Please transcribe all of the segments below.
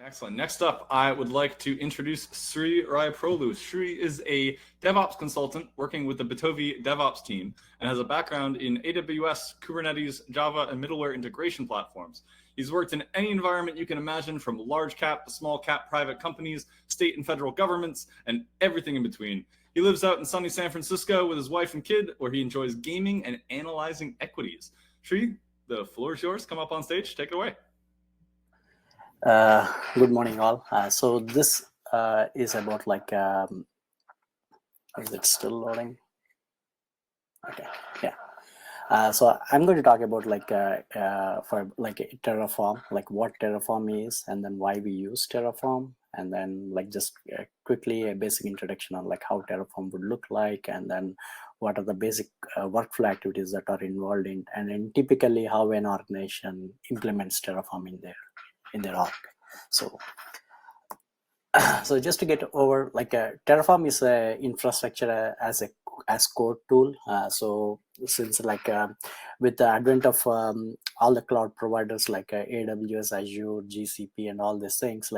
Excellent. Next up, I would like to introduce Sri Rayaprolu. Sri is a DevOps consultant working with the Bitovi DevOps team and has a background in AWS, Kubernetes, Java, and middleware integration platforms. He's worked in any environment you can imagine, from large cap to small cap private companies, state and federal governments, and everything in between. He lives out in sunny San Francisco with his wife and kid, where he enjoys gaming and analyzing equities. Sri, the floor is yours. Come up on stage. Take it away. Good morning, all. So this is about is it still loading? Okay, yeah. So I'm going to talk about for Terraform, like what Terraform is, and then why we use Terraform, and then just quickly a basic introduction on like how Terraform would look like, and then what are the basic workflow activities that are involved in, and then typically how an organization implements Terraform in their org. So just to get over, Terraform is a infrastructure as code tool. So since with the advent of all the cloud providers like AWS, Azure, GCP, and all these things,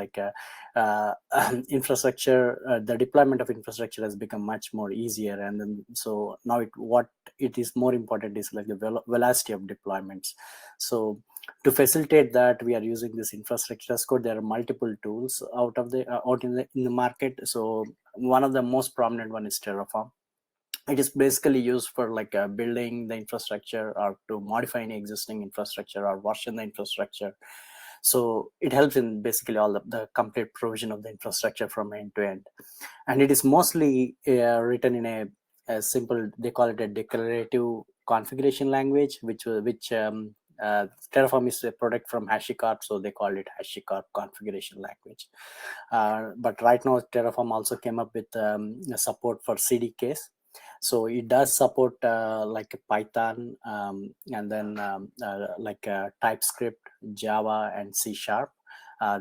infrastructure, the deployment of infrastructure has become much more easier. And then so now what it is more important is like the velocity of deployments. So to facilitate that, we are using this infrastructure as code. There are multiple tools out in the market. So one of the most prominent one is Terraform. It is basically used for building the infrastructure or to modify any existing infrastructure or version the infrastructure. So it helps in basically all the complete provision of the infrastructure from end to end. And it is mostly written in a simple, they call it a declarative configuration language, which Terraform is a product from HashiCorp, so they call it HashiCorp configuration language. But right now, Terraform also came up with support for CDKs. So it does support Python, and then TypeScript, Java, and C#.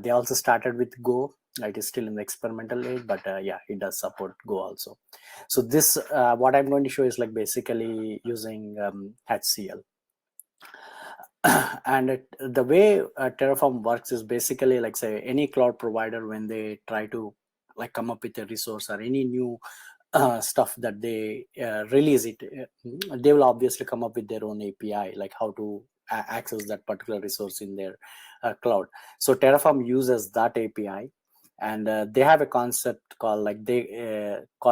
They also started with Go. It is still in the experimental age, but yeah, it does support Go also. So this, what I'm going to show is basically using HCL. And the way Terraform works is basically say any cloud provider, when they try to come up with a resource or any new stuff that they release it, they will obviously come up with their own API, like how to access that particular resource in their cloud. So Terraform uses that API, and they have a concept called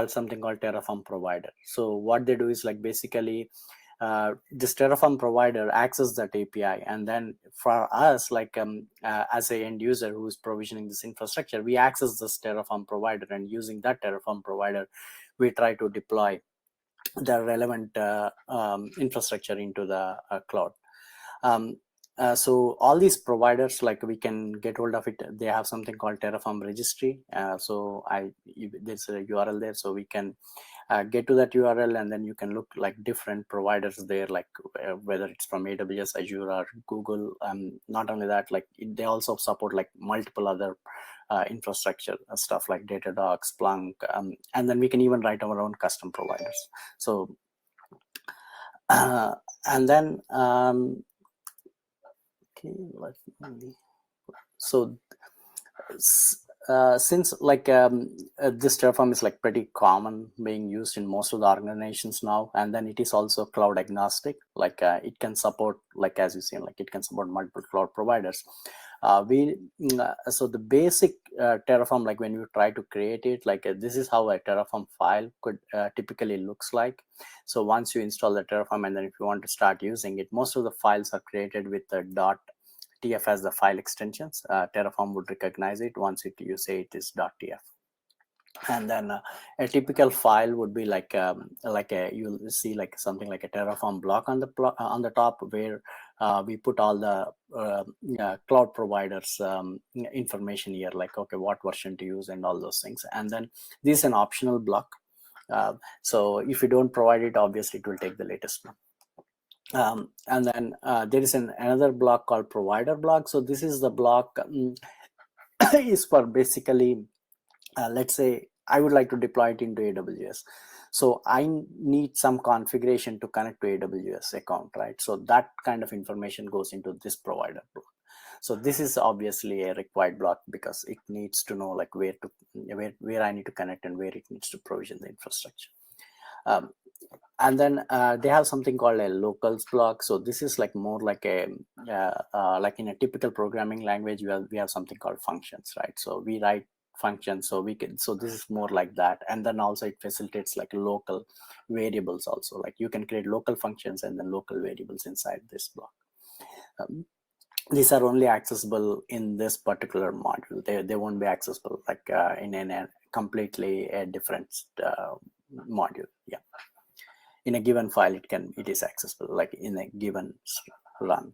something called Terraform provider. So what they do is basically this Terraform provider accesses that API, and then for us, as a end user who is provisioning this infrastructure, we access this Terraform provider, and using that Terraform provider, we try to deploy the relevant infrastructure into the cloud. So all these providers, we can get hold of it. They have something called Terraform Registry. So there's a URL there, so we can get to that URL, and then you can look different providers there, whether it's from AWS, Azure, or Google. Not only that, they also support multiple other infrastructure stuff like Datadog, Splunk, and then we can even write our own custom providers. So and then okay, so since this Terraform is pretty common, being used in most of the organizations now, and then it is also cloud agnostic. It can support, as you see, it can support multiple cloud providers. So the basic Terraform, when you try to create it, this is how a Terraform file could typically looks like. So once you install the Terraform, and then if you want to start using it, most of the files are created with the .tf as the file extensions. Terraform would recognize it once you say it is .tf. And then a typical file would be you'll see something like a Terraform block on the top, where we put all the cloud providers information here, okay, what version to use and all those things. And then this is an optional block. So if you don't provide it, obviously it will take the latest one. And then there is another block called provider block. So this is the block is for basically, let's say I would like to deploy it into AWS. So I need some configuration to connect to AWS account, right? So that kind of information goes into this provider block. So this is obviously a required block because it needs to know like where I need to connect and where it needs to provision the infrastructure. And then they have something called a locals block. So this is like more like a like in a typical programming language, we have something called functions, right? So we write functions, so this is more like that. And then also it facilitates like local variables also, like you can create local functions and then local variables inside this block. These are only accessible in this particular module. They won't be accessible like in a completely a different module. Yeah, in a given file it is accessible like in a given run.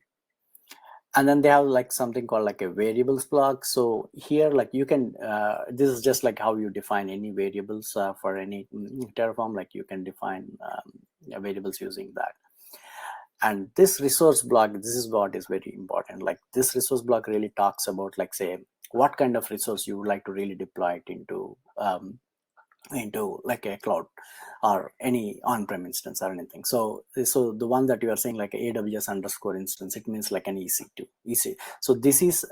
And then they have like something called like a variables block. So here like you can this is just like how you define any variables for any Terraform, like you can define variables using that. And this resource block, this is what is very important. Like this resource block really talks about like say what kind of resource you would like to really deploy it into like a cloud or any on-prem instance or anything. So the one that you are saying like AWS underscore instance, it means like an EC2. So this is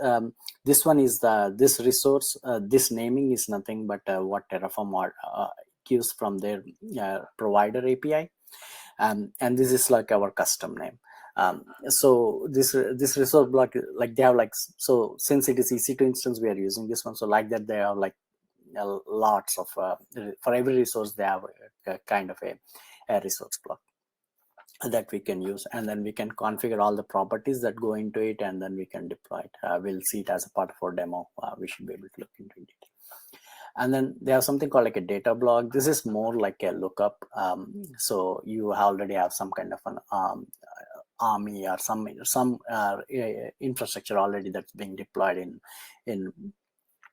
this one is this resource. This naming is nothing but what Terraform gives from their provider API. And this is like our custom name. So this resource block, like they have like, so since it is EC2 instance, we are using this one. So like that, they have like lots of for every resource they have a kind of a resource block that we can use, and then we can configure all the properties that go into it, and then we can deploy it. We'll see it as a part of our demo. We should be able to look into it. And then they have something called like a data block. This is more like a lookup. So you already have some kind of an army or some infrastructure already that's being deployed in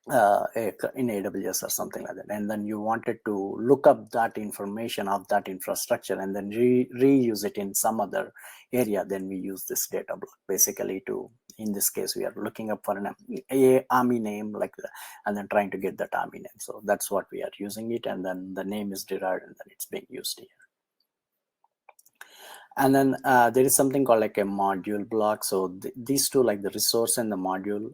AWS or something like that, and then you wanted to look up that information of that infrastructure and then reuse it in some other area. Then we use this data block basically to, in this case, we are looking up for an army name like that, and then trying to get that army name. So that's what we are using it, and then the name is derived and then it's being used here. And then there is something called like a module block. So these two, like the resource and the module,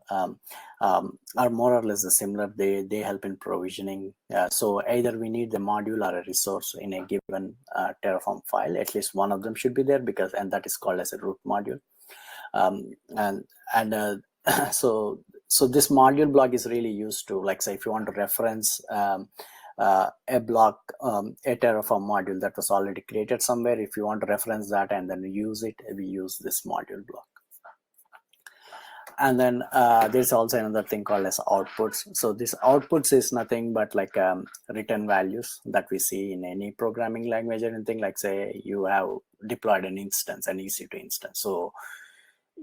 are more or less similar. They help in provisioning. So either we need the module or a resource in a given Terraform file. At least one of them should be there, and that is called as a root module. So this module block is really used to, like, say, if you want to reference a block, a Terraform module that was already created somewhere, if you want to reference that and then use it, we use this module block. And then there's also another thing called as outputs. So this outputs is nothing but like return values that we see in any programming language or anything. Like, say you have deployed an instance, an EC2 instance. So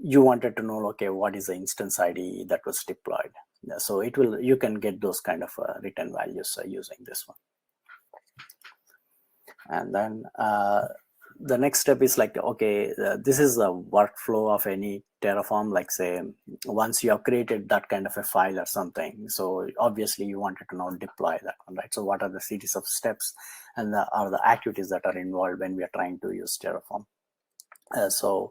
you wanted to know, okay, what is the instance ID that was deployed? So you can get those kind of return values using this one. And then the next step is like, okay, this is the workflow of any Terraform. Like, say, once you have created that kind of a file or something, so obviously you wanted to now deploy that one, right? So what are the series of steps and are the activities that are involved when we are trying to use Terraform? So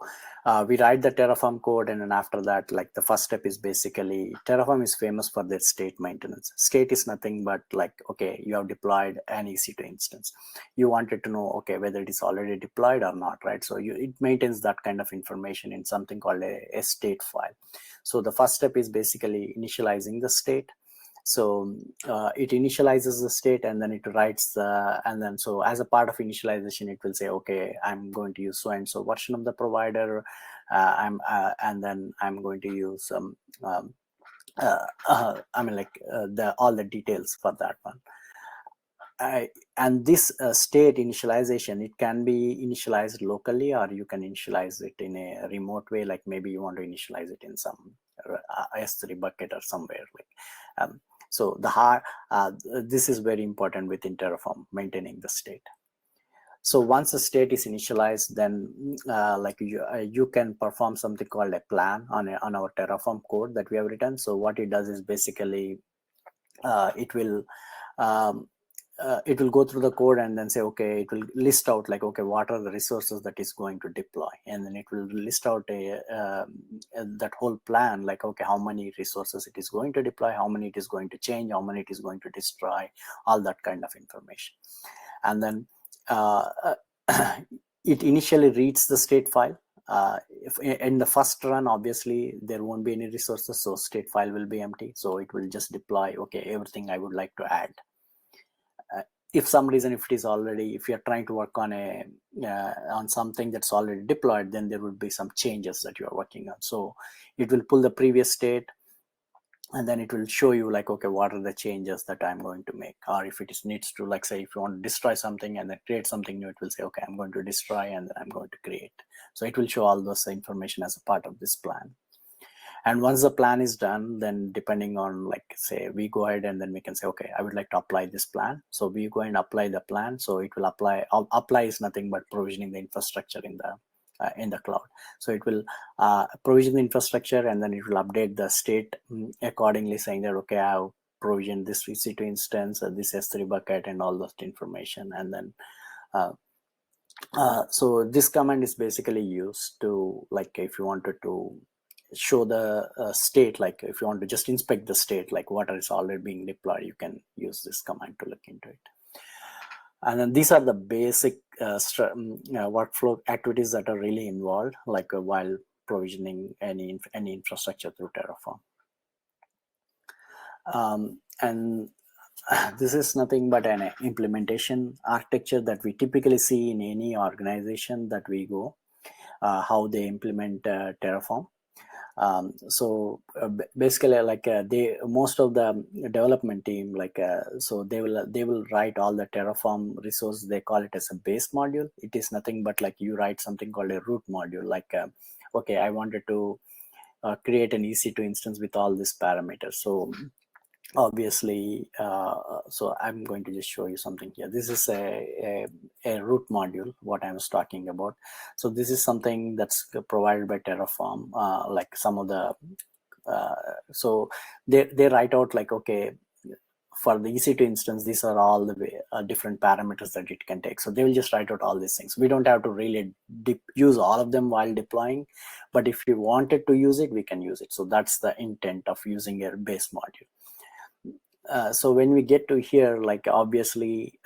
we write the Terraform code, and then after that, like the first step is basically, Terraform is famous for their state maintenance. State is nothing but like, okay, you have deployed an EC2 instance. You wanted to know, okay, whether it is already deployed or not, right? So it maintains that kind of information in something called a state file. So the first step is basically initializing the state. So it initializes the state, and then it writes and then so as a part of initialization, it will say, okay, I'm going to use so and so version of the provider, and then I'm going to use all the details for that one. And this state initialization, it can be initialized locally, or you can initialize it in a remote way. Like maybe you want to initialize it in some S3 bucket or somewhere. Like so this is very important within Terraform, maintaining the state. So once the state is initialized, then like you can perform something called a plan on our Terraform code that we have written. So what it does is basically it will it will go through the code and then say, okay, it will list out like, okay, what are the resources that is going to deploy, and then it will list out that whole plan, like, okay, how many resources it is going to deploy, how many it is going to change, how many it is going to destroy, all that kind of information. And then it initially reads the state file. If in the first run, obviously there won't be any resources, so state file will be empty, so it will just deploy, okay, everything I would like to add. If some reason, if it is already, if you're trying to work on on something that's already deployed, then there would be some changes that you are working on. So it will pull the previous state, and then it will show you like, okay, what are the changes that I'm going to make. Or if it is needs to, like, say, if you want to destroy something and then create something new, it will say, okay, I'm going to destroy and then I'm going to create. So it will show all those information as a part of this plan. And once the plan is done, then depending on, like, say, we go ahead and then we can say, okay, I would like to apply this plan. So we go and apply the plan. So it will apply. Apply is nothing but provisioning the infrastructure in the cloud. So it will provision the infrastructure, and then it will update the state accordingly, saying that, okay, I have provisioned this EC2 instance, this S3 bucket, and all that information. And then so this command is basically used to, like, if you wanted to show the state, like if you want to just inspect the state, like what is already being deployed, you can use this command to look into it. And then these are the basic workflow activities that are really involved, like while provisioning any infrastructure through Terraform. And this is nothing but an implementation architecture that we typically see in any organization that we go, how they implement Terraform. So basically, like most of the development team, like so they will write all the Terraform resource. They call it as a base module. It is nothing but like you write something called a root module. Like okay, I wanted to create an EC2 instance with all these parameters. So obviously, so I'm going to just show you something here. This is a root module, what I was talking about. So this is something that's provided by Terraform, like some of the, so they write out like, okay, for the EC2 instance, these are all the different parameters that it can take. So they will just write out all these things. We don't have to really use all of them while deploying, but if you wanted to use it, we can use it. So that's the intent of using a base module. So when we get to here, like obviously,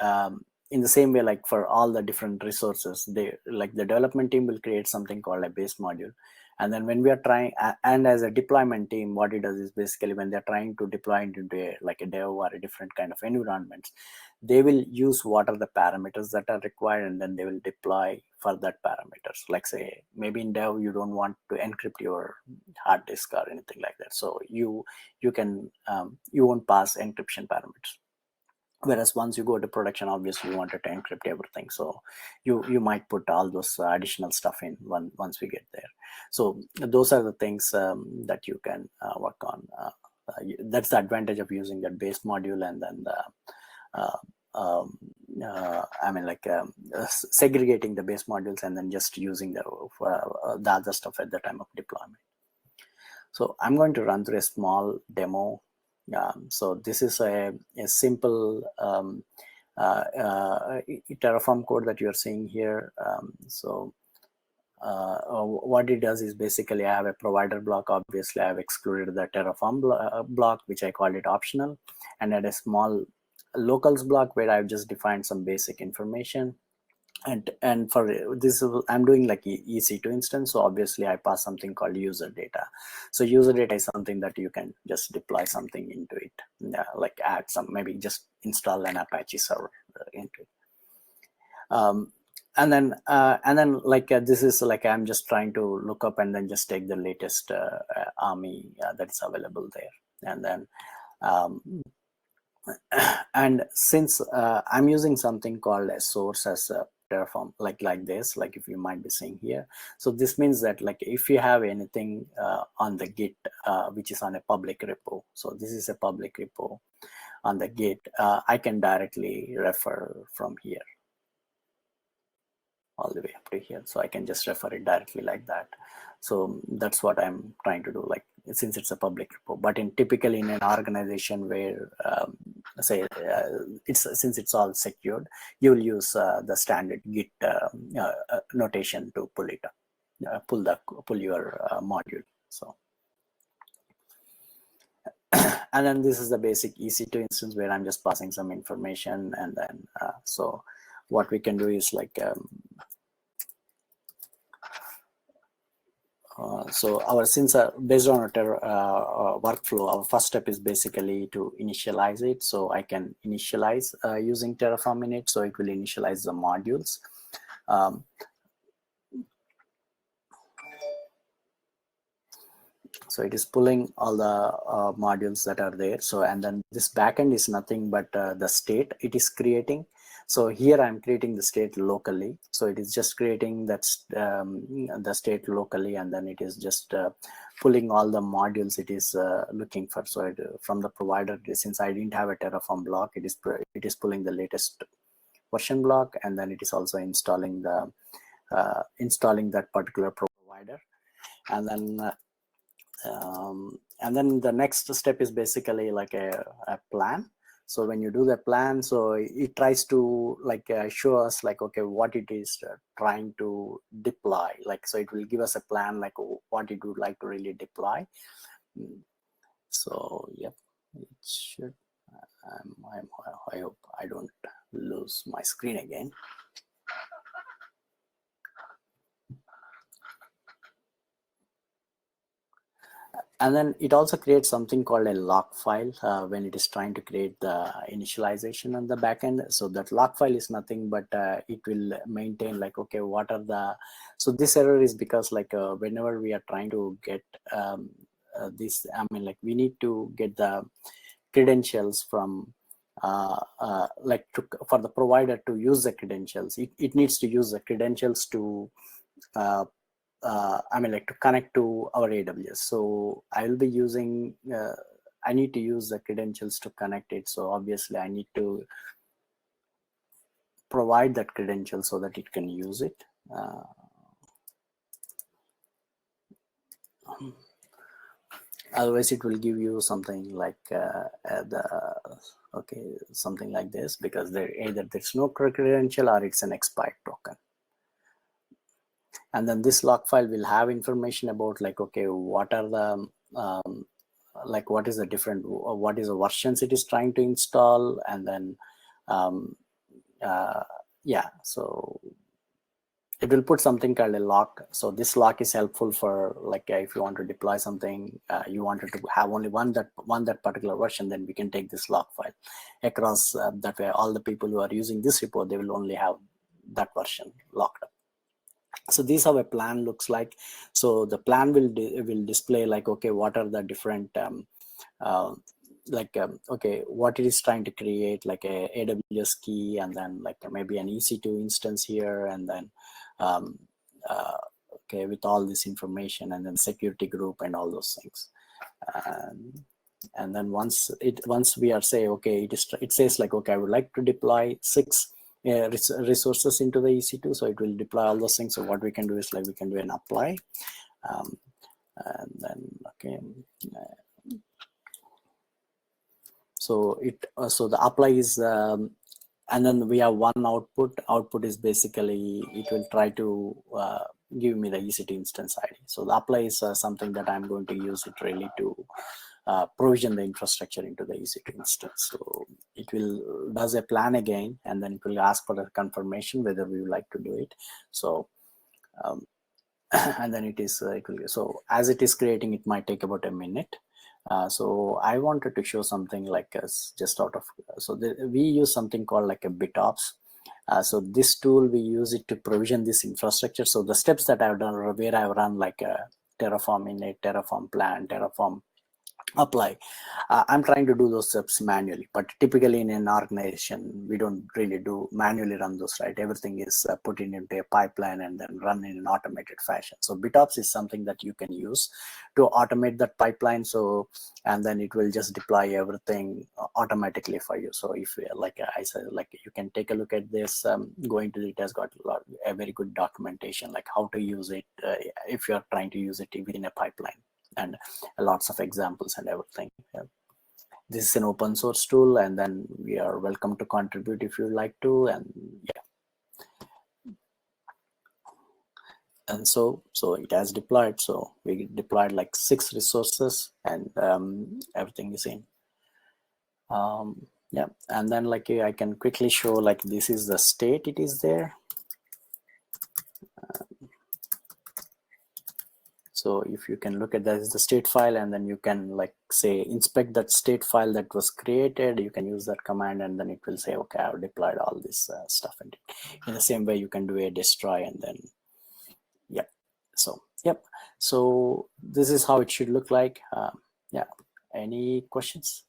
in the same way, like for all the different resources, they, like the development team will create something called a base module. And then when we are trying, and as a deployment team, what it does is basically when they're trying to deploy into like a dev or a different kind of environments, they will use what are the parameters that are required, and then they will deploy for that parameters. Like say, maybe in dev, you don't want to encrypt your hard disk or anything like that. So you can, you won't pass encryption parameters. Whereas once you go to production, obviously you wanted to encrypt everything. So you might put all those additional stuff in once we get there. So those are the things that you can work on. That's the advantage of using that base module, and then the I mean, like segregating the base modules and then just using the other stuff at the time of deployment. So I'm going to run through a small demo. So this is a simple Terraform code that you're seeing here. So what it does is basically I have a provider block. Obviously, I have excluded the Terraform block, which I called it optional, and add a small locals block where I've just defined some basic information. And for this, I'm doing like EC2 instance. So obviously I pass something called user data. So user data is something that you can just deploy something into it, like add some, maybe just install an Apache server into it. And then like this is like, I'm just trying to look up and then just take the latest army that's available there. And then and since I'm using something called a source as a Terraform, like this, like if you might be seeing here. So this means that like if you have anything on the Git, which is on a public repo, so this is a public repo on the Git, I can directly refer from here all the way up to here. So I can just refer it directly like that. So that's what I'm trying to do, like since it's a public repo. But typically in an organization where say since it's all secured, you will use the standard Git notation to pull it up, pull your module. So and then this is the basic EC2 instance where I'm just passing some information, and then so what we can do is like so since based on our workflow, our first step is basically to initialize it. So I can initialize using Terraform in it. So it will initialize the modules. So it is pulling all the modules that are there. So and then this backend is nothing but the state it is creating. So here I'm creating the state locally. So it is just creating that the state locally, and then it is just pulling all the modules it is looking for. So from the provider, since I didn't have a Terraform block, it is pulling the latest version block, and then it is also installing the installing that particular provider, and then the next step is basically like a plan. So when you do the plan, so it tries to like show us like, okay, what it is trying to deploy. Like, so it will give us a plan, like what it would like to really deploy. So yep, it should. I hope I don't lose my screen again. And then it also creates something called a lock file when it is trying to create the initialization on the backend. So that lock file is nothing but it will maintain like, okay, what are the, so this error is because like whenever we are trying to get this, I mean, like we need to get the credentials from like for the provider to use the credentials. It needs to use the credentials to I mean, like to connect to our AWS. So I will be using, I need to use the credentials to connect it. So obviously I need to provide that credential so that it can use it. Otherwise it will give you something like something like this, because either there's no credential or it's an expired token. And then this log file will have information about like, okay, what are the like what is the different, what is the versions it is trying to install, and then yeah, so it will put something called a lock. So this lock is helpful for like if you want to deploy something, you wanted to have only one that particular version, then we can take this lock file across. That way all the people who are using this report, they will only have that version locked up. So this is how a plan looks like. So the plan will display like, okay, what are the different okay, what it is trying to create, like a AWS key, and then like maybe an EC2 instance here, and then okay, with all this information, and then security group and all those things. And then once we are say, okay, it says like, okay, I would like to deploy 6 resources into the EC2, so it will deploy all those things. So what we can do is like we can do an apply, and then okay, so so the apply is and then we have one output is basically it will try to give me the EC2 instance ID. So the apply is something that I'm going to use it really to provision the infrastructure into the EC2 instance. So it will does a plan again, and then it will ask for a confirmation whether we would like to do it. So and then it will, so as it is creating, it might take about a minute. So I wanted to show something like just out of, so we use something called like a Bitops. So this tool, we use it to provision this infrastructure. So the steps that I've done, where I've run like a Terraform init, Terraform plan, Terraform apply, I'm trying to do those steps manually, but typically in an organization we don't really do manually run those, right? Everything is put into a pipeline and then run in an automated fashion. So Bitops is something that you can use to automate that pipeline. So and then it will just deploy everything automatically for you. So if like I said, like you can take a look at this, going to it has got a very good documentation like how to use it if you're trying to use it within a pipeline, and lots of examples and everything. this is an open source tool, and then we are welcome to contribute if you like to. And yeah, and so it has deployed. So we deployed like 6 resources, and everything is in. Yeah, and then like I can quickly show, like this is the state it is there. So if you can look at that is the state file, and then you can like say inspect that state file that was created. You can use that command, and then it will say, okay, I've deployed all this stuff. And in the same way, you can do a destroy, and then yep. So yep. So this is how it should look like. Yeah. Any questions?